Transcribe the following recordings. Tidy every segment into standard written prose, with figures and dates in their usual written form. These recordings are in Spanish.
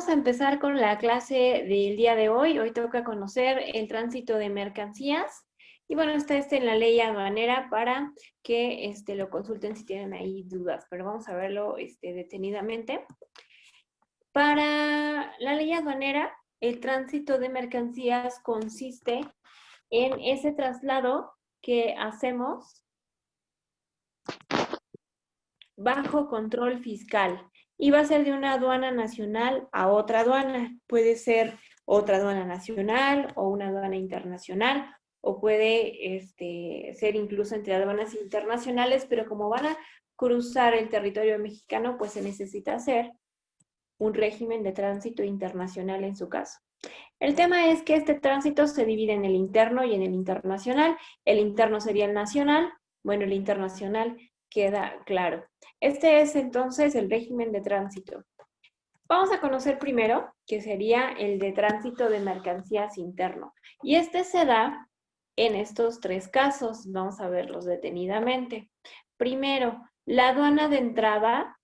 a empezar con la clase del día de hoy. Hoy toca conocer el tránsito de mercancías. Y bueno, está en la ley aduanera para que lo consulten si tienen ahí dudas, pero vamos a verlo detenidamente. Para la ley aduanera, el tránsito de mercancías consiste en ese traslado que hacemos bajo control fiscal y va a ser de una aduana nacional a otra aduana. Puede ser otra aduana nacional o una aduana internacional o puede ser incluso entre aduanas internacionales, pero como van a cruzar el territorio mexicano, pues se necesita hacer un régimen de tránsito internacional en su caso. El tema es que este tránsito se divide en el interno y en el internacional. El interno sería el nacional, bueno, el internacional queda claro. Este es entonces el régimen de tránsito. Vamos a conocer primero, que sería el de tránsito de mercancías interno. Y este se da en estos tres casos. Vamos a verlos detenidamente. Primero, la aduana de entrada,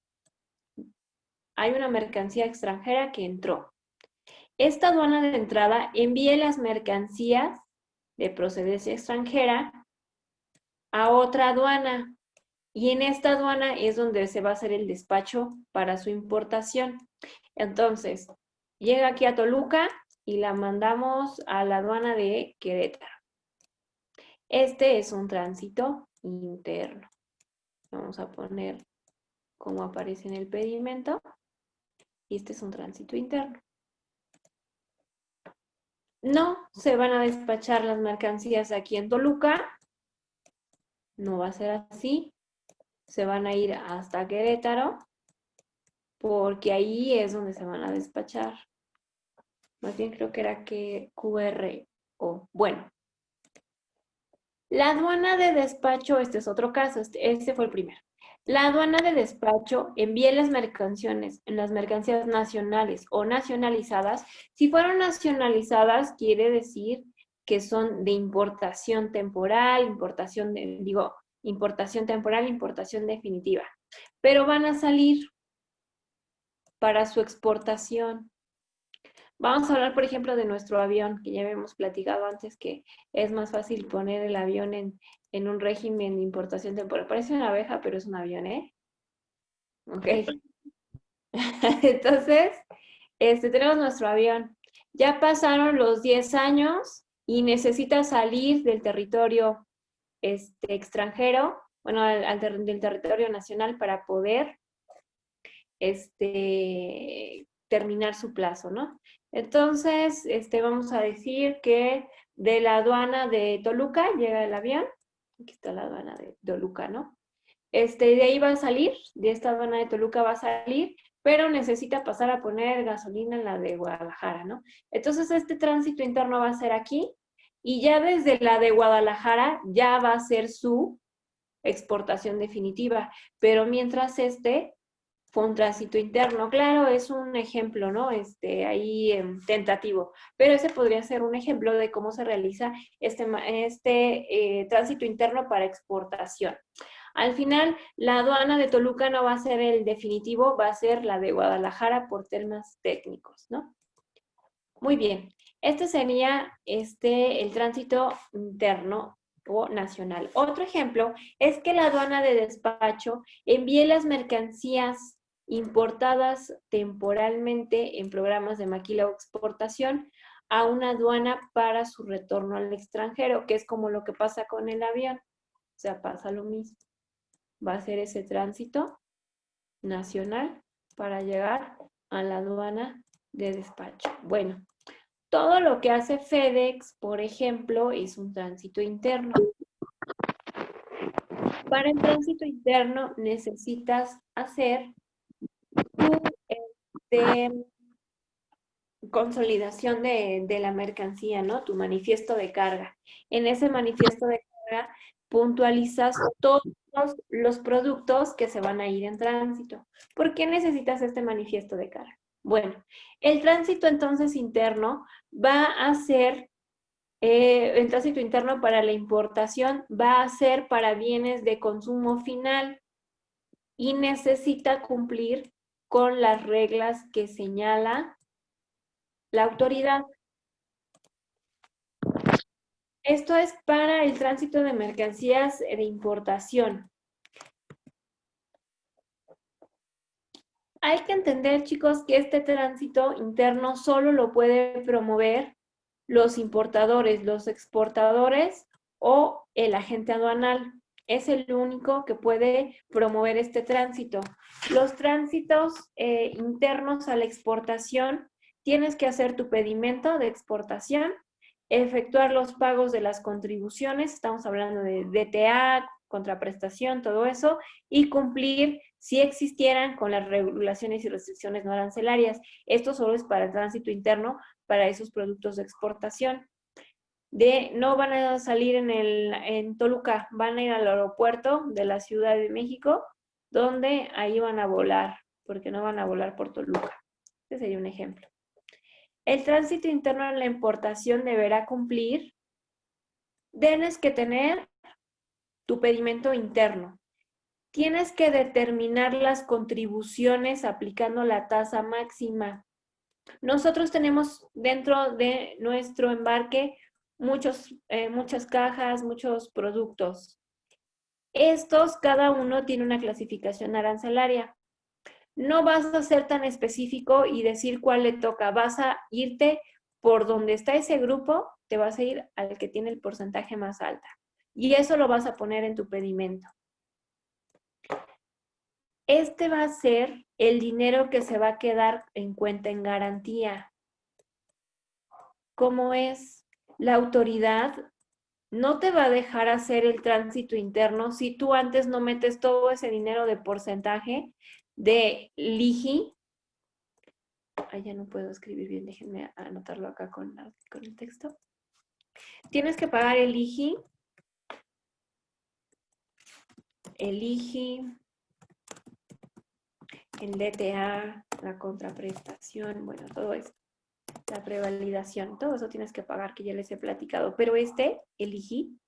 hay una mercancía extranjera que entró. Esta aduana de entrada envía las mercancías de procedencia extranjera a otra aduana y en esta aduana es donde se va a hacer el despacho para su importación. Entonces, llega aquí a Toluca y la mandamos a la aduana de Querétaro. Este es un tránsito interno. Vamos a poner cómo aparece en el pedimento. Y este es un tránsito interno. No se van a despachar las mercancías aquí en Toluca. No va a ser así. Se van a ir hasta Querétaro porque ahí es donde se van a despachar. Más bien creo que era que QRO. Bueno. La aduana de despacho, este es otro caso, este fue el primero. La aduana de despacho envía las mercancías nacionales o nacionalizadas. Si fueron nacionalizadas, quiere decir que son de importación temporal, importación temporal, importación definitiva. Pero van a salir para su exportación. Vamos a hablar, por ejemplo, de nuestro avión, que ya habíamos platicado antes que es más fácil poner el avión en un régimen de importación temporal. Parece una abeja, pero es un avión, ¿eh? Ok. Entonces, tenemos nuestro avión. Ya pasaron los 10 años y necesita salir del territorio extranjero, bueno, del territorio nacional para poder terminar su plazo, ¿no? Entonces, vamos a decir que de la aduana de Toluca llega el avión. Aquí está la aduana de Toluca, ¿no? De ahí va a salir, de esta aduana de Toluca va a salir, pero necesita pasar a poner gasolina en la de Guadalajara, ¿no? Entonces, este tránsito interno va a ser aquí y ya desde la de Guadalajara ya va a ser su exportación definitiva, pero mientras fue un tránsito interno. Claro, es un ejemplo, ¿no? Ahí tentativo, pero ese podría ser un ejemplo de cómo se realiza tránsito interno para exportación. Al final, la aduana de Toluca no va a ser el definitivo, va a ser la de Guadalajara por temas técnicos, ¿no? Muy bien. Este sería el tránsito interno o nacional. Otro ejemplo es que la aduana de despacho envíe las mercancías importadas temporalmente en programas de maquila o exportación a una aduana para su retorno al extranjero, que es como lo que pasa con el avión. O sea, pasa lo mismo. Va a ser ese tránsito nacional para llegar a la aduana de despacho. Bueno, todo lo que hace FedEx, por ejemplo, es un tránsito interno. Para el tránsito interno necesitas hacer tu consolidación de la mercancía, ¿no? Tu manifiesto de carga. En ese manifiesto de carga puntualizas todos los productos que se van a ir en tránsito. ¿Por qué necesitas este manifiesto de carga? Bueno, el tránsito entonces interno va a ser, el tránsito interno para la importación va a ser para bienes de consumo final y necesita cumplir con las reglas que señala la autoridad. Esto es para el tránsito de mercancías de importación. Hay que entender, chicos, que este tránsito interno solo lo puede promover los importadores, los exportadores o el agente aduanal. Es el único que puede promover este tránsito. Los tránsitos internos a la exportación, tienes que hacer tu pedimento de exportación, efectuar los pagos de las contribuciones, estamos hablando de DTA, contraprestación, todo eso, y cumplir si existieran con las regulaciones y restricciones no arancelarias. Esto solo es para el tránsito interno, para esos productos de exportación. No van a salir en Toluca, van a ir al aeropuerto de la Ciudad de México, donde ahí van a volar, porque no van a volar por Toluca. Este sería un ejemplo. El tránsito interno en la importación deberá cumplir, tienes que tener tu pedimento interno. Tienes que determinar las contribuciones aplicando la tasa máxima. Nosotros tenemos dentro de nuestro embarque muchas cajas, muchos productos. Estos, cada uno tiene una clasificación arancelaria. No vas a ser tan específico y decir cuál le toca. Vas a irte por donde está ese grupo, te vas a ir al que tiene el porcentaje más alto. Y eso lo vas a poner en tu pedimento. Este va a ser el dinero que se va a quedar en cuenta en garantía. ¿Cómo es? La autoridad no te va a dejar hacer el tránsito interno si tú antes no metes todo ese dinero de porcentaje de LIGI. Ya no puedo escribir bien, déjenme anotarlo acá con el texto. Tienes que pagar el IGI, el DTA, la contraprestación, bueno, todo eso, la prevalidación, todo eso tienes que pagar, que ya les he platicado. Pero el IGI,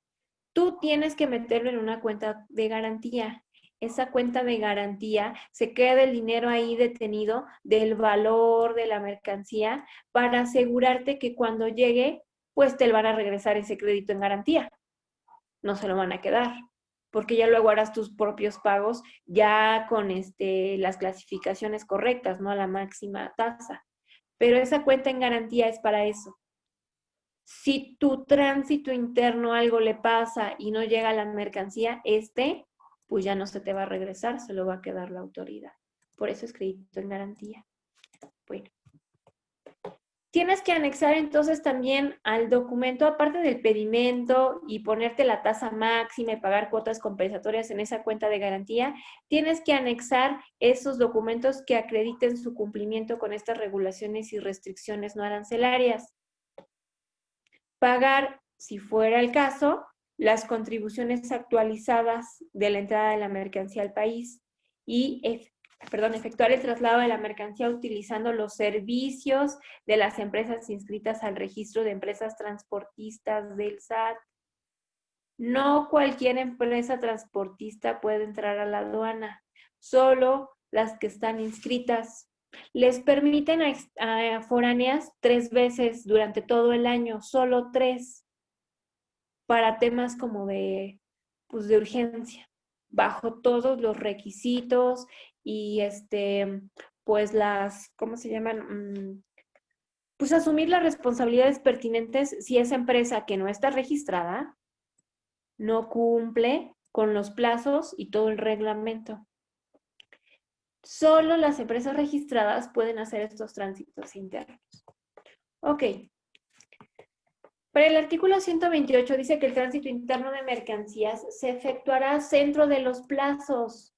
tú tienes que meterlo en una cuenta de garantía. Esa cuenta de garantía se queda el dinero ahí detenido del valor de la mercancía para asegurarte que cuando llegue, pues te van a regresar ese crédito en garantía. No se lo van a quedar, porque ya luego harás tus propios pagos ya con las clasificaciones correctas, no a la máxima tasa. Pero esa cuenta en garantía es para eso. Si tu tránsito interno algo le pasa y no llega la mercancía, pues ya no se te va a regresar, se lo va a quedar la autoridad. Por eso es crédito en garantía. Bueno. Tienes que anexar entonces también al documento, aparte del pedimento y ponerte la tasa máxima y pagar cuotas compensatorias en esa cuenta de garantía, tienes que anexar esos documentos que acrediten su cumplimiento con estas regulaciones y restricciones no arancelarias. Pagar, si fuera el caso, las contribuciones actualizadas de la entrada de la mercancía al país y efectuar el traslado de la mercancía utilizando los servicios de las empresas inscritas al registro de empresas transportistas del SAT. No cualquier empresa transportista puede entrar a la aduana, solo las que están inscritas. Les permiten a foráneas 3 veces durante todo el año, solo 3, para temas como de urgencia, bajo todos los requisitos y pues ¿cómo se llaman? Pues asumir las responsabilidades pertinentes si esa empresa que no está registrada no cumple con los plazos y todo el reglamento. Solo las empresas registradas pueden hacer estos tránsitos internos. Ok. Para el artículo 128 dice que el tránsito interno de mercancías se efectuará dentro de los plazos.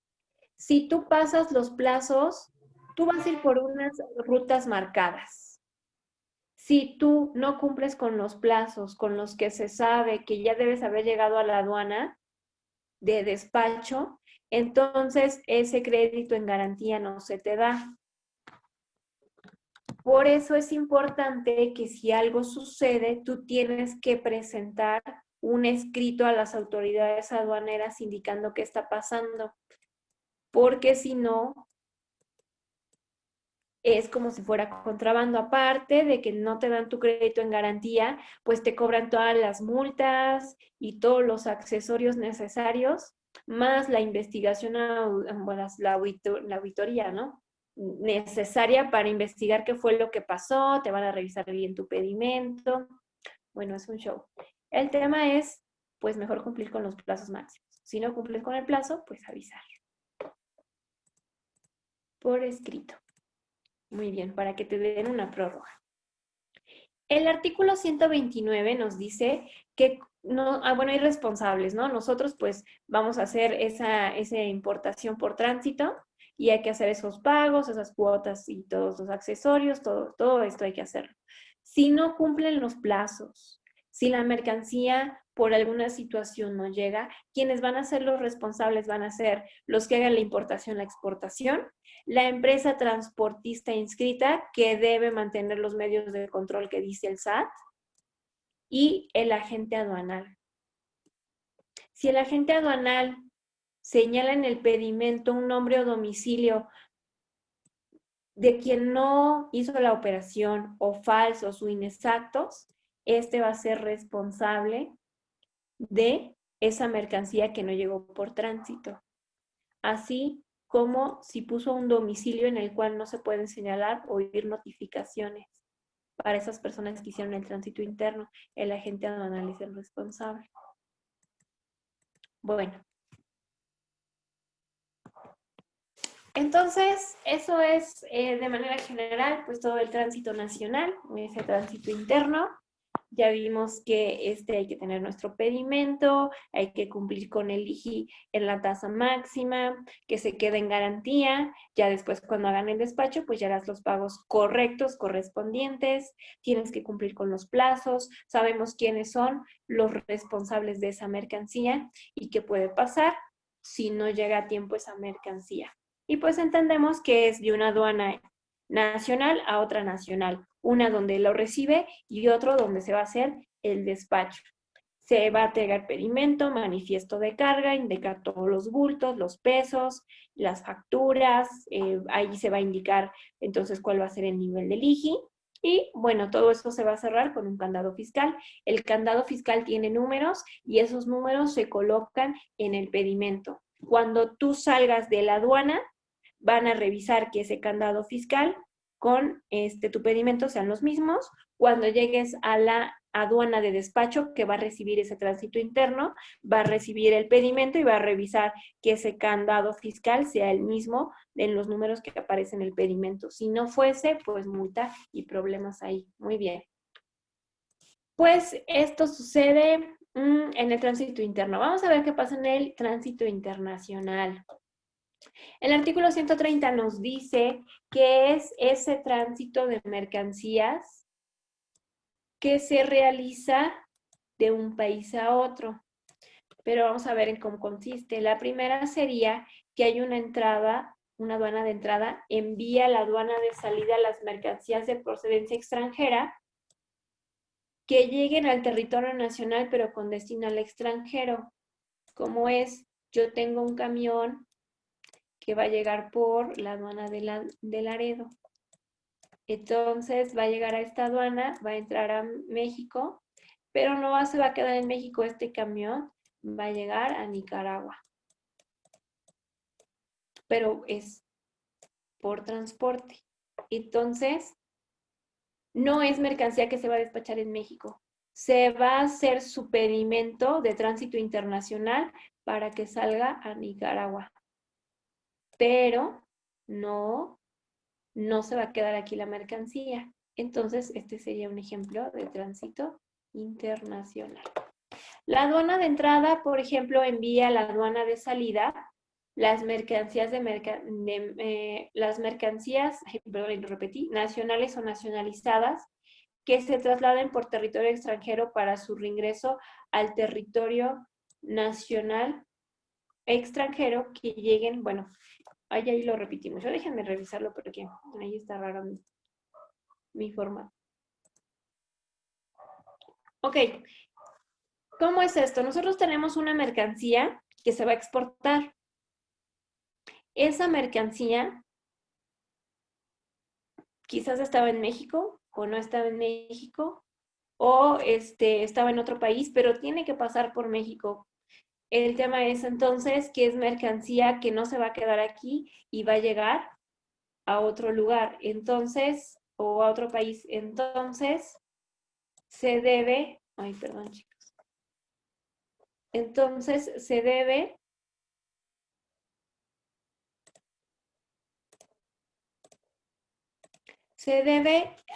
Si tú pasas los plazos, tú vas a ir por unas rutas marcadas. Si tú no cumples con los plazos con los que se sabe que ya debes haber llegado a la aduana de despacho, entonces ese crédito en garantía no se te da. Por eso es importante que si algo sucede, tú tienes que presentar un escrito a las autoridades aduaneras indicando qué está pasando. Porque si no, es como si fuera contrabando. Aparte de que no te dan tu crédito en garantía, pues te cobran todas las multas y todos los accesorios necesarios, más la investigación, bueno, la auditoría, ¿no? Necesaria para investigar qué fue lo que pasó, te van a revisar bien tu pedimento. Bueno, es un show. El tema es, pues mejor cumplir con los plazos máximos. Si no cumples con el plazo, pues avisar. Por escrito. Muy bien, para que te den una prórroga. El artículo 129 nos dice que no, bueno, hay responsables, ¿no? Nosotros pues vamos a hacer esa importación por tránsito y hay que hacer esos pagos, esas cuotas y todos los accesorios, todo esto hay que hacerlo. Si no cumplen los plazos, si la mercancía por alguna situación no llega, quienes van a ser los responsables van a ser los que hagan la importación, la exportación, la empresa transportista inscrita que debe mantener los medios de control que dice el SAT y el agente aduanal. Si el agente aduanal señala en el pedimento un nombre o domicilio de quien no hizo la operación o falsos o inexactos, este va a ser responsable de esa mercancía que no llegó por tránsito. Así como si puso un domicilio en el cual no se pueden señalar o oír notificaciones para esas personas que hicieron el tránsito interno, el agente aduanal es el responsable. Bueno. Entonces, eso es de manera general, pues todo el tránsito nacional, ese tránsito interno. Ya vimos que hay que tener nuestro pedimento, hay que cumplir con el IGI en la tasa máxima, que se quede en garantía. Ya después cuando hagan el despacho, pues ya harás los pagos correctos, correspondientes. Tienes que cumplir con los plazos. Sabemos quiénes son los responsables de esa mercancía y qué puede pasar si no llega a tiempo esa mercancía. Y pues entendemos que es de una aduana nacional a otra nacional, una donde lo recibe y otro donde se va a hacer el despacho. Se va a entregar pedimento, manifiesto de carga, indicar todos los bultos, los pesos, las facturas, ahí se va a indicar entonces cuál va a ser el nivel del IGI y bueno, todo eso se va a cerrar con un candado fiscal. El candado fiscal tiene números y esos números se colocan en el pedimento. Cuando tú salgas de la aduana, van a revisar que ese candado fiscal con tu pedimento sean los mismos. Cuando llegues a la aduana de despacho que va a recibir ese tránsito interno, va a recibir el pedimento y va a revisar que ese candado fiscal sea el mismo en los números que aparecen en el pedimento. Si no fuese, pues multa y problemas ahí. Muy bien. Pues esto sucede en el tránsito interno. Vamos a ver qué pasa en el tránsito internacional. El artículo 130 nos dice que es ese tránsito de mercancías que se realiza de un país a otro. Pero vamos a ver en cómo consiste. La primera sería que hay una entrada, una aduana de entrada, envía a la aduana de salida las mercancías de procedencia extranjera que lleguen al territorio nacional pero con destino al extranjero. Como es, yo tengo un camión que va a llegar por la aduana de Laredo. Entonces va a llegar a esta aduana, va a entrar a México, pero no se va a quedar en México este camión, va a llegar a Nicaragua. Pero es por transporte. Entonces, no es mercancía que se va a despachar en México. Se va a hacer su pedimento de tránsito internacional para que salga a Nicaragua. Pero no se va a quedar aquí la mercancía. Entonces, este sería un ejemplo de tránsito internacional. La aduana de entrada, por ejemplo, envía a la aduana de salida las mercancías nacionales o nacionalizadas que se trasladen por territorio extranjero para su reingreso al territorio nacional extranjero que lleguen, bueno, ahí lo repetimos. Yo déjenme revisarlo porque ahí está raro mi forma. Ok, ¿cómo es esto? Nosotros tenemos una mercancía que se va a exportar. Esa mercancía quizás estaba en México o no estaba en México o estaba en otro país, pero tiene que pasar por México. El tema es entonces que es mercancía que no se va a quedar aquí y va a llegar a otro lugar, entonces, o a otro país. Entonces, se debe, ay, perdón, chicos. Entonces, se debe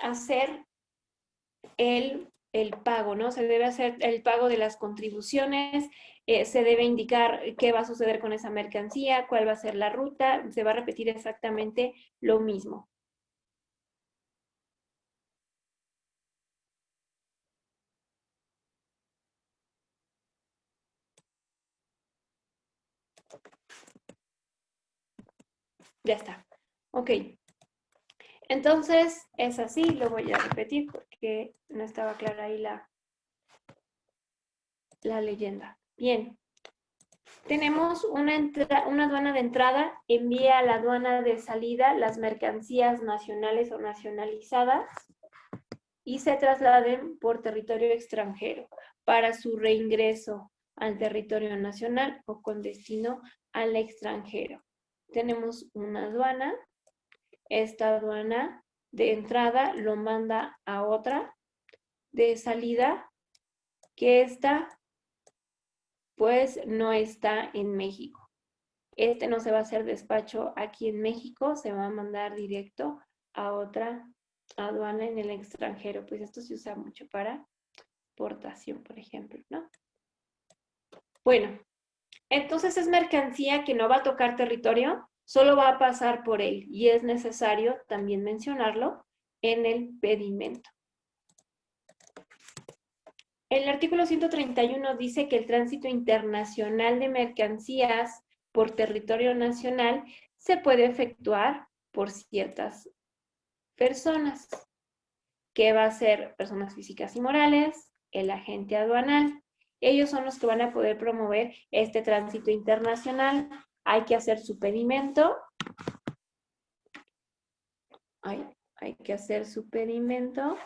hacer el pago, ¿no? Se debe hacer el pago de las contribuciones, se debe indicar qué va a suceder con esa mercancía, cuál va a ser la ruta, se va a repetir exactamente lo mismo. Ya está. Ok. Entonces, es así, lo voy a repetir porque no estaba clara ahí la leyenda. Bien. Tenemos una aduana de entrada, envía a la aduana de salida las mercancías nacionales o nacionalizadas y se trasladen por territorio extranjero para su reingreso al territorio nacional o con destino al extranjero. Tenemos una aduana, esta aduana de entrada lo manda a otra de salida, que esta pues no está en México. No se va a hacer despacho aquí en México, se va a mandar directo a otra aduana en el extranjero. Pues esto se usa mucho para exportación, por ejemplo, ¿no? Bueno, entonces es mercancía que no va a tocar territorio, solo va a pasar por él y es necesario también mencionarlo en el pedimento. El artículo 131 dice que el tránsito internacional de mercancías por territorio nacional se puede efectuar por ciertas personas, que va a ser personas físicas y morales, el agente aduanal. Ellos son los que van a poder promover este tránsito internacional. Hay que hacer su pedimento. Hay que hacer su pedimento.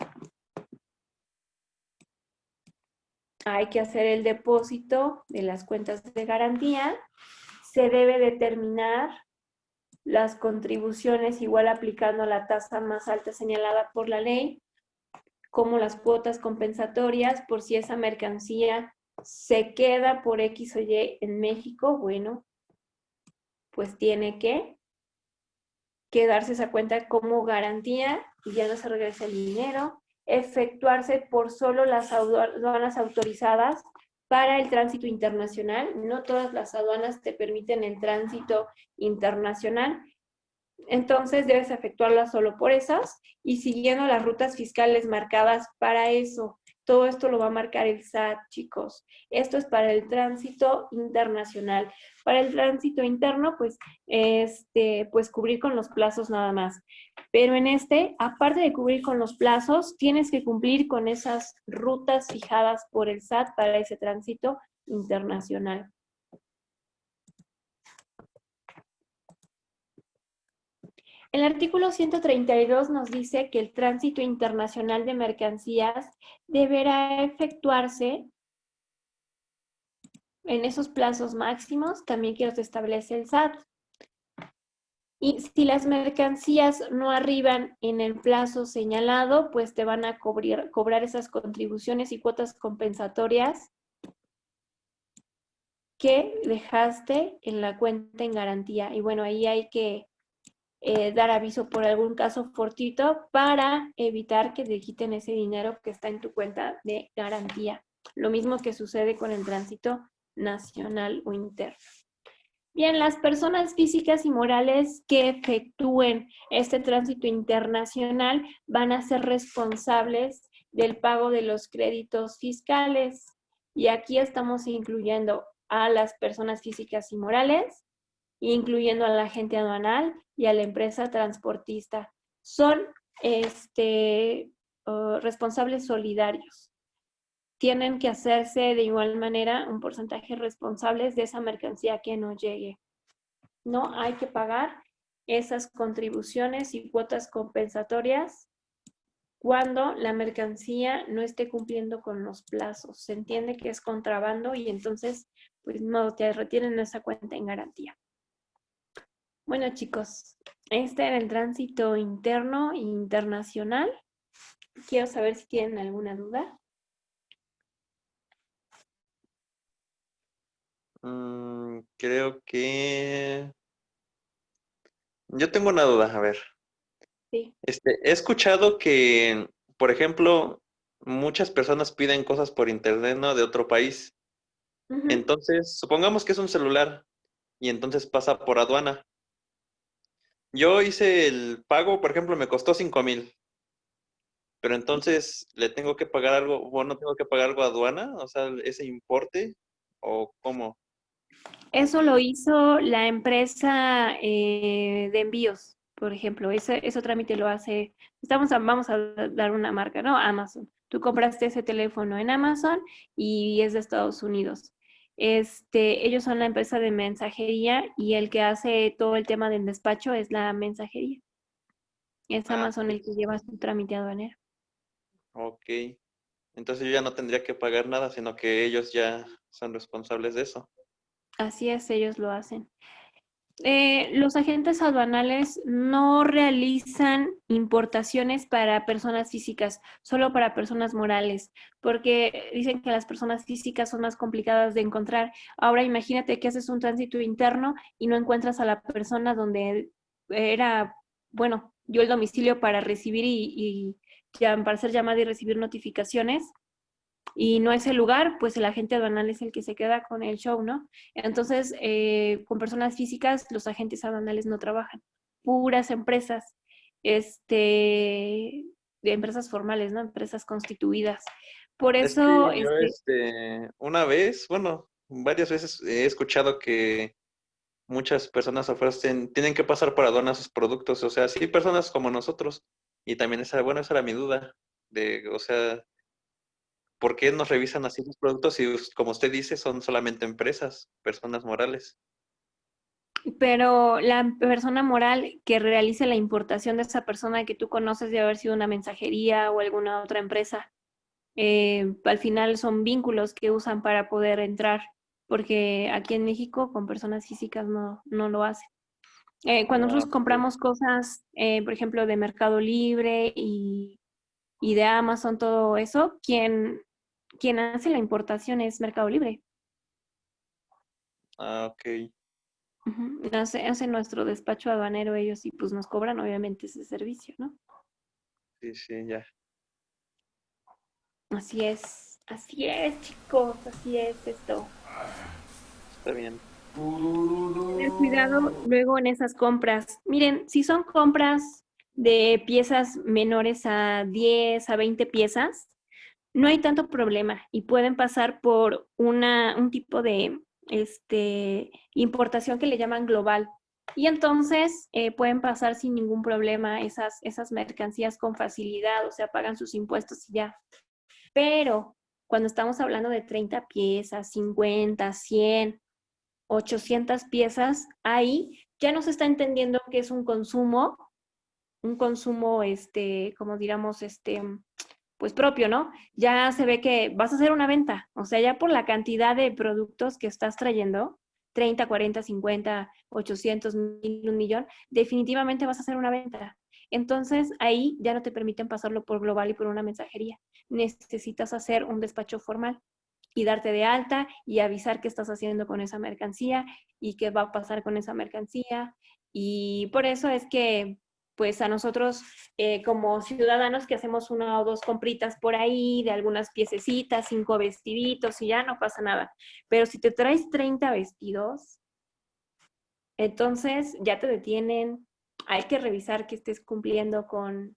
Hay que hacer el depósito de las cuentas de garantía. Se debe determinar las contribuciones igual aplicando la tasa más alta señalada por la ley, como las cuotas compensatorias por si esa mercancía se queda por X o Y en México, bueno, pues tiene que darse esa cuenta como garantía y ya no se regresa el dinero, efectuarse por solo las aduanas autorizadas para el tránsito internacional. No todas las aduanas te permiten el tránsito internacional, entonces debes efectuarlas solo por esas y siguiendo las rutas fiscales marcadas para eso. Todo esto lo va a marcar el SAT, chicos. Esto es para el tránsito internacional. Para el tránsito interno, pues, pues cubrir con los plazos nada más. Pero en aparte de cubrir con los plazos, tienes que cumplir con esas rutas fijadas por el SAT para ese tránsito internacional. El artículo 132 nos dice que el tránsito internacional de mercancías deberá efectuarse en esos plazos máximos también que los establece el SAT. Y si las mercancías no arriban en el plazo señalado, pues te van a cobrar esas contribuciones y cuotas compensatorias que dejaste en la cuenta en garantía. Y bueno, ahí hay que dar aviso por algún caso fortuito para evitar que te quiten ese dinero que está en tu cuenta de garantía. Lo mismo que sucede con el tránsito nacional o interno. Bien, las personas físicas y morales que efectúen este tránsito internacional van a ser responsables del pago de los créditos fiscales. Y aquí estamos incluyendo a las personas físicas y morales, incluyendo al agente aduanal y a la empresa transportista. Son responsables solidarios. Tienen que hacerse de igual manera un porcentaje responsables de esa mercancía que no llegue. No hay que pagar esas contribuciones y cuotas compensatorias cuando la mercancía no esté cumpliendo con los plazos. Se entiende que es contrabando y entonces, pues no te retienen esa cuenta en garantía. Bueno, chicos, este era el tránsito interno e internacional. Quiero saber si tienen alguna duda. Creo que... Yo tengo una duda, a ver. Sí. He escuchado que, por ejemplo, muchas personas piden cosas por internet, ¿no? De otro país. Ujú. Entonces, supongamos que es un celular y entonces pasa por aduana. Yo hice el pago, por ejemplo, me costó 5,000, pero entonces le tengo que pagar algo, o no tengo que pagar algo a aduana, o sea, ese importe, o cómo. Eso lo hizo la empresa de envíos, por ejemplo. Ese trámite lo hace, vamos a dar una marca, ¿no? Amazon. Tú compraste ese teléfono en Amazon y es de Estados Unidos. Ellos son la empresa de mensajería y el que hace todo el tema del despacho es la mensajería. Es Ah, Amazon el que lleva su trámite aduanero. ok. Entonces yo ya no tendría que pagar nada, sino que ellos ya son responsables de eso. Así es, ellos lo hacen. Los agentes aduanales no realizan importaciones para personas físicas, solo para personas morales, porque dicen que las personas físicas son más complicadas de encontrar. Ahora imagínate que haces un tránsito interno y no encuentras a la persona donde era, bueno, dio el domicilio para recibir para hacer llamada y recibir notificaciones y no es el lugar, pues el agente aduanal es el que se queda con el show, ¿no? Entonces, con personas físicas, los agentes aduanales no trabajan, puras empresas, de empresas formales, ¿no? Empresas constituidas. Por Es que eso, yo, una vez, bueno, varias veces he escuchado que muchas personas ofrecen, tienen que pasar por aduana sus productos, o sea, sí, personas como nosotros. Y también esa era mi duda, o sea, ¿por qué nos revisan así los productos si, como usted dice, son solamente empresas, personas morales? pero la persona moral que realice la importación de esa persona que tú conoces debe haber sido una mensajería o alguna otra empresa. Al final son vínculos que usan para poder entrar, porque aquí en México con personas físicas no lo hacen. Cuando Ah, nosotros ok. compramos cosas, por ejemplo, de Mercado Libre y de Amazon, todo eso, quien hace la importación es Mercado Libre. Ah, ok. Ujú. Hace nuestro despacho aduanero ellos y pues nos cobran obviamente ese servicio, ¿no? Sí, sí, ya. Así es, chicos, así es esto. Está bien. Tener cuidado luego en esas compras. Miren, si son compras de piezas menores a 10 a 20 piezas, no hay tanto problema y pueden pasar por un tipo de importación que le llaman global. Y entonces pueden pasar sin ningún problema esas mercancías con facilidad, o sea, pagan sus impuestos y ya. Pero cuando estamos hablando de 30 piezas, 50, 100, 800 piezas, ahí ya no se está entendiendo que es un consumo, como diríamos, pues propio, ¿no? Ya se ve que vas a hacer una venta, o sea, ya por la cantidad de productos que estás trayendo, 30, 40, 50, 800, 1000, 1,000,000, definitivamente vas a hacer una venta. Entonces, ahí ya no te permiten pasarlo por global y por una mensajería. Necesitas hacer un despacho formal y darte de alta y avisar qué estás haciendo con esa mercancía y qué va a pasar con esa mercancía. Y por eso es que, pues a nosotros como ciudadanos que hacemos una o dos compritas por ahí de algunas piececitas, 5 vestiditos y ya no pasa nada. Pero si te traes 30 vestidos, entonces ya te detienen. Hay que revisar que estés cumpliendo con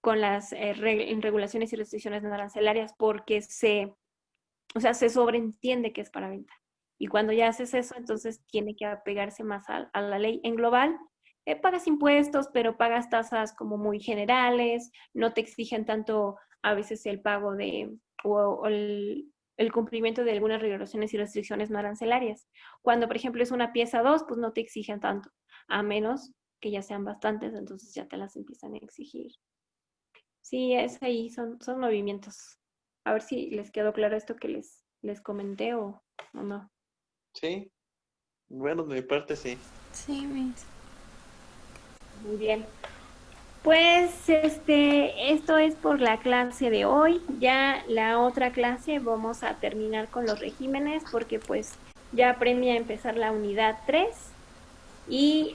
las regulaciones y restricciones no arancelarias porque o sea, se sobreentiende que es para venta. Y cuando ya haces eso, entonces tiene que apegarse más a la ley. En global, pagas impuestos, pero pagas tasas como muy generales, no te exigen tanto a veces el pago o el cumplimiento de algunas regulaciones y restricciones no arancelarias. Cuando, por ejemplo, es una pieza 2, pues no te exigen tanto. a menos que ya sean bastantes, entonces ya te las empiezan a exigir. Sí, es ahí, son movimientos. A ver si les quedó claro esto que les comenté o no. Sí, bueno, de mi parte sí. Sí, Miss. Muy bien. Pues esto es por la clase de hoy. Ya la otra clase vamos a terminar con los regímenes porque pues ya aprendí a empezar la unidad 3 y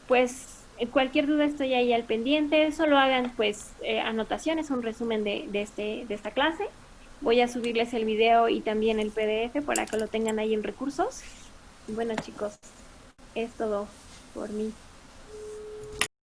pues cualquier duda estoy ahí al pendiente. Solo hagan pues anotaciones, un resumen de esta clase. Voy a subirles el video y también el PDF para que lo tengan ahí en recursos. Y bueno, chicos, es todo por mí.